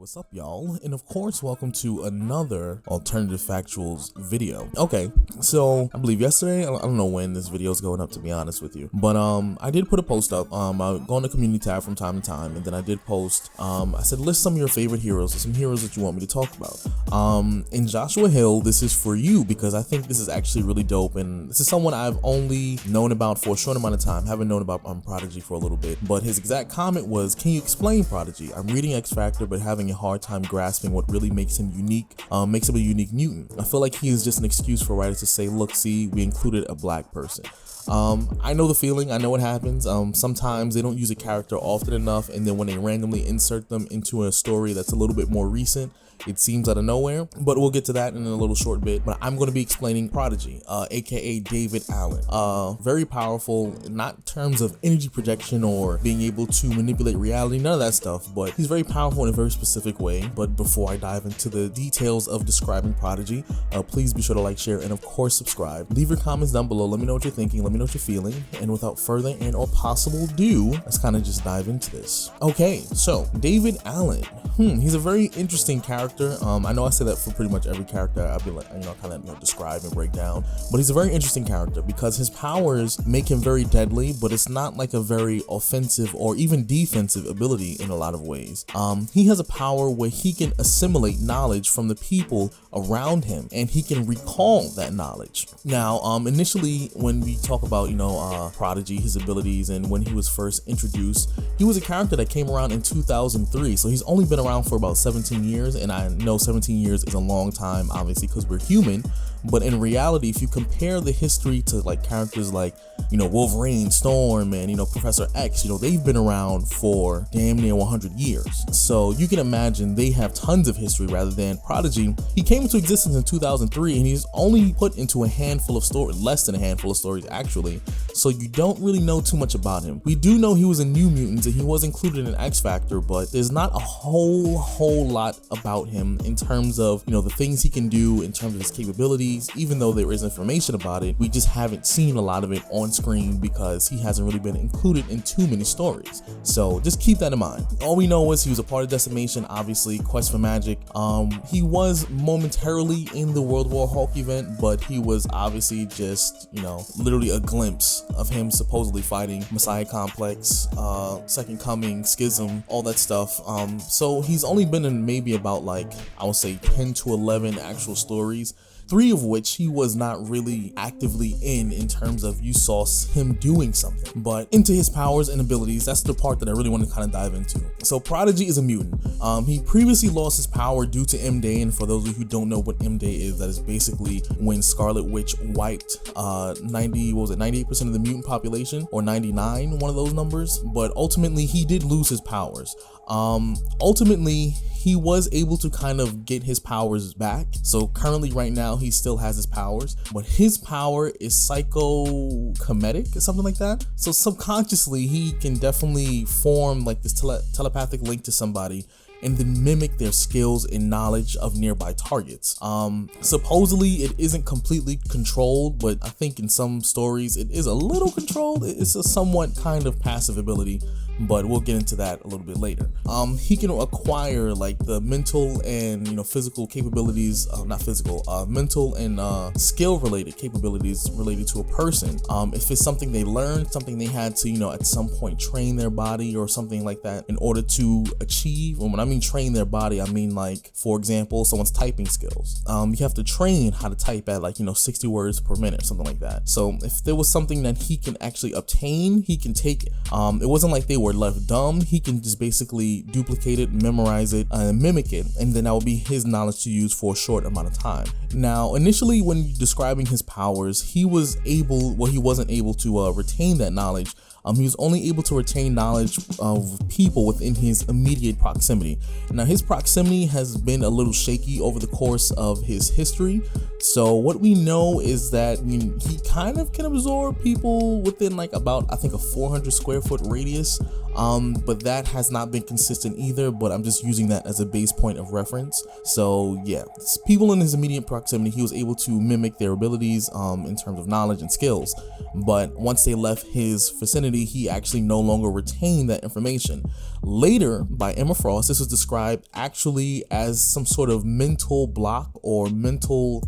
What's up, y'all? And of course, welcome to another alternative factuals video. Okay, so I believe yesterday, I don't know when this video is going up, to be honest with you, but I did put a post up. I go on the community tab from time to time, and then I did post, I said list some of your favorite heroes, or some heroes that you want me to talk about. In Joshua Hill, this is for you because I think this is actually really dope, and this is someone I've only known about for a short amount of time. Haven't known about Prodigy for a little bit, but his exact comment was, "Can you explain Prodigy? I'm reading X Factor, but having a hard time grasping what really makes him unique, makes him a unique mutant. I feel like he is just an excuse for writers to say, look, see, we included a black person." I know the feeling, I know what happens. Sometimes they don't use a character often enough, and then when they randomly insert them into a story that's a little bit more recent, it seems out of nowhere, but we'll get to that in a little short bit. But I'm going to be explaining Prodigy, aka David Allen. Very powerful, not in terms of energy projection or being able to manipulate reality, none of that stuff, but he's very powerful in a very specific way. But before I dive into the details of describing Prodigy, please be sure to like, share, and of course subscribe. Leave your comments down below, let me know what you're thinking, let me know what you're feeling, and without further and or possible ado, let's kind of just dive into this. Okay, so David Allen, he's a very interesting character. I know I say that for pretty much every character I'll be like, kind of describe and break down, but he's a very interesting character because his powers make him very deadly, but it's not like a very offensive or even defensive ability in a lot of ways. He has a power where he can assimilate knowledge from the people around him, and he can recall that knowledge. Now, initially when we talk about, Prodigy, his abilities, and when he was first introduced, he was a character that came around in 2003, so he's only been around for about 17 years, and I know 17 years is a long time, obviously, because we're human, but in reality, if you compare the history to like characters like, Wolverine, Storm, and, Professor X, they've been around for damn near 100 years. So you can imagine they have tons of history rather than Prodigy. He came into existence in 2003, and he's only put into a handful of stories, less than a handful of stories actually. So you don't really know too much about him. We do know he was a New Mutant and he was included in X Factor, but there's not a whole lot about him in terms of, the things he can do, in terms of his capabilities. Even though there is information about it, we just haven't seen a lot of it on screen because he hasn't really been included in too many stories. So just keep that in mind. All we know is he was a part of Decimation, obviously, Quest for Magic. He was momentarily in the World War Hulk event, but he was obviously just, literally a glimpse of him supposedly fighting Messiah Complex, Second Coming, Schism, all that stuff. So he's only been in maybe about I would say 10 to 11 actual stories, 3 of which he was not really actively in terms of you saw him doing something. But into his powers and abilities, that's the part that I really want to kind of dive into. So Prodigy is a mutant. He previously lost his power due to M-Day, and for those of you who don't know what M-Day is, that is basically when Scarlet Witch wiped 98% of the mutant population, or 99, one of those numbers. But ultimately he did lose his powers. Ultimately he was able to kind of get his powers back. So currently right now he still has his powers, but his power is psychokinetic or something like that. So subconsciously he can definitely form like this telepathic link to somebody and then mimic their skills and knowledge of nearby targets. Supposedly it isn't completely controlled, but I think in some stories it is a little controlled. It's a somewhat kind of passive ability, but we'll get into that a little bit later. He can acquire like the mental and physical capabilities, mental and skill related capabilities related to a person. If it's something they learned, something they had to at some point train their body or something like that in order to achieve. And when I mean train their body, I mean like, for example, someone's typing skills. You have to train how to type at 60 words per minute or something like that. So if there was something that he can actually obtain, he can take it. It wasn't like they were left dumb. He can just basically duplicate it, memorize it, and mimic it, and then that will be his knowledge to use for a short amount of time. Now, initially when describing his powers, he wasn't able to retain that knowledge. He was only able to retain knowledge of people within his immediate proximity. Now, his proximity has been a little shaky over the course of his history. So what we know is that he kind of can absorb people within about, I think, a 400 square foot radius. But that has not been consistent either, but I'm just using that as a base point of reference. So yeah, people in his immediate proximity, he was able to mimic their abilities in terms of knowledge and skills. But once they left his vicinity, he actually no longer retained that information. Later, by Emma Frost, this was described actually as some sort of mental block or mental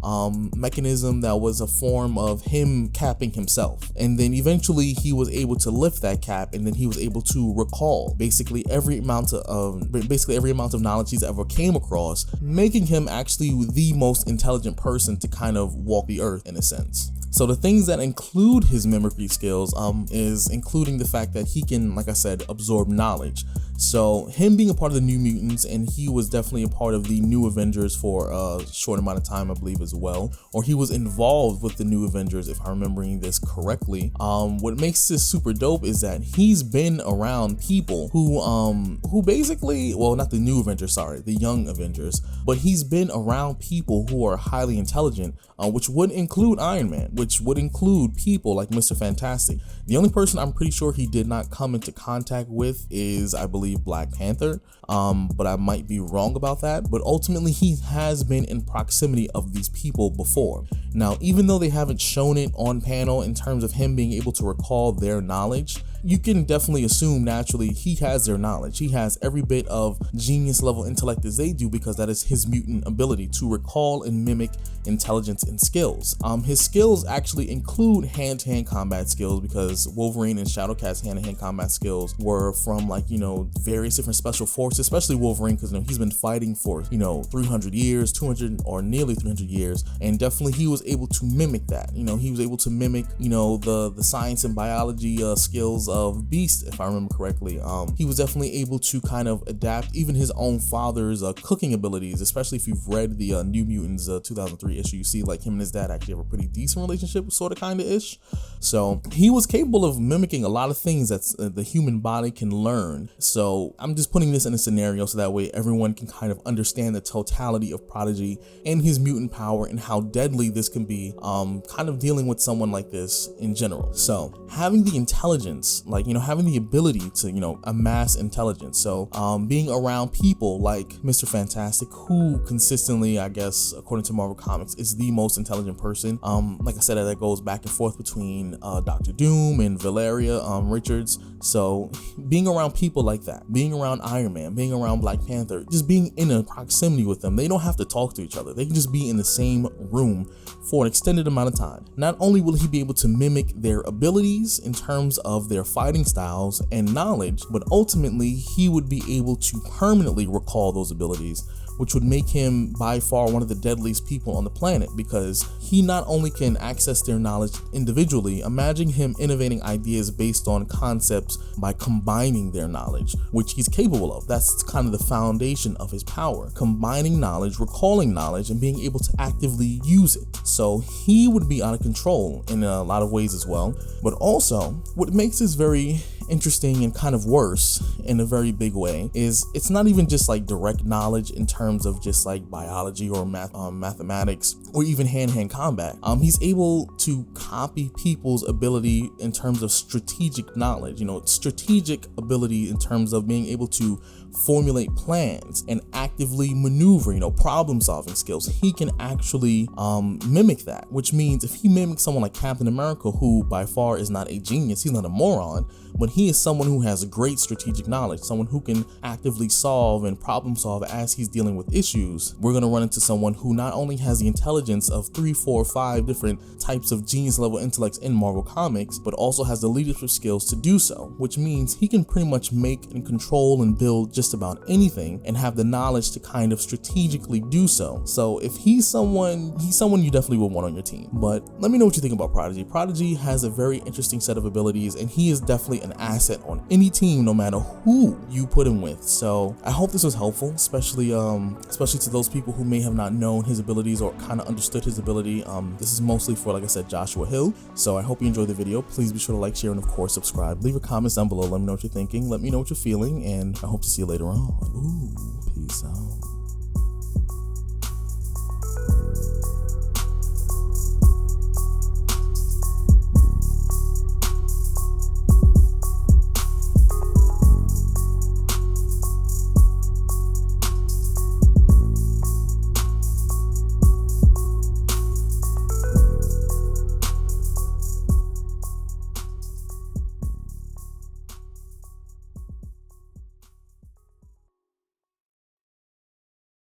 mechanism that was a form of him capping himself. And then eventually he was able to lift that cap, and then he was able to recall basically every amount of knowledge he's ever came across, making him actually the most intelligent person to kind of walk the earth in a sense. So the things that include his mimicry skills is including the fact that he can, like I said, absorb knowledge. So him being a part of the New Mutants, and he was definitely a part of the New Avengers for a short amount of time, I believe, as well. Or he was involved with the New Avengers, if I'm remembering this correctly. What makes this super dope is that he's been around people who basically, well, not the New Avengers, sorry, the Young Avengers, but he's been around people who are highly intelligent, which would include Iron Man, which would include people like Mr. Fantastic. The only person I'm pretty sure he did not come into contact with is, I believe, Black Panther, but I might be wrong about that. But ultimately, he has been in proximity of these people before. Now, even though they haven't shown it on panel in terms of him being able to recall their knowledge, you can definitely assume naturally he has their knowledge. He has every bit of genius level intellect as they do, because that is his mutant ability to recall and mimic intelligence and skills. His skills actually include hand-to-hand combat skills, because Wolverine and Shadowcat's hand-to-hand combat skills were from, like, you know, various different special forces, especially Wolverine, because, you know, he's been fighting for, you know, 300 years, 200 or nearly 300 years, and definitely he was able to mimic that. You know, he was able to mimic, you know, the science and biology skills of Beast, if I remember correctly. He was definitely able to kind of adapt even his own father's cooking abilities, especially if you've read the New Mutants 2003 issue. You see, like, him and his dad actually have a pretty decent relationship, sort of, kind of ish. So he was capable of mimicking a lot of things that the human body can learn. So I'm just putting this in a scenario so that way everyone can kind of understand the totality of Prodigy and his mutant power and how deadly this can be, kind of dealing with someone like this in general. So having the intelligence, like, you know, having the ability to, you know, amass intelligence. So being around people like Mr. Fantastic, who consistently, I guess, according to Marvel Comics, is the most intelligent person. Like I said, that goes back and forth between Dr. Doom and Valeria Richards. So being around people like that, being around Iron Man, being around Black Panther, just being in a proximity with them, they don't have to talk to each other. They can just be in the same room for an extended amount of time. Not only will he be able to mimic their abilities in terms of their fighting styles and knowledge, but ultimately he would be able to permanently recall those abilities, which would make him by far one of the deadliest people on the planet, because he not only can access their knowledge individually. Imagine him innovating ideas based on concepts by combining their knowledge, which he's capable of. That's kind of the foundation of his power: combining knowledge, recalling knowledge, and being able to actively use it. So he would be out of control in a lot of ways as well. But also, what makes this very interesting and kind of worse in a very big way is it's not even just like direct knowledge in terms of just like biology or mathematics or even hand-to-hand combat. He's able to copy people's ability in terms of strategic knowledge, you know, strategic ability in terms of being able to formulate plans and actively maneuver, you know, problem solving skills. He can actually mimic that, which means if he mimics someone like Captain America, who by far is not a genius, he's not a moron, but he is someone who has great strategic knowledge, someone who can actively solve and problem solve as he's dealing with issues. We're going to run into someone who not only has the intelligence of 3, 4, 5 different types of genius level intellects in Marvel Comics, but also has the leadership skills to do so, which means he can pretty much make and control and build just about anything and have the knowledge to kind of strategically do so. So if he's someone you definitely would want on your team. But let me know what you think about Prodigy. Prodigy has a very interesting set of abilities, and he is definitely an asset on any team, no matter who you put him with. So I hope this was helpful, especially to those people who may have not known his abilities or kind of understood his ability. This is mostly for, like I said, Joshua Hill. So I hope you enjoyed the video. Please be sure to like, share, and of course subscribe. Leave your comments down below. Let me know what you're thinking. Let me know what you're feeling, and I hope to see you later on. Ooh, peace out.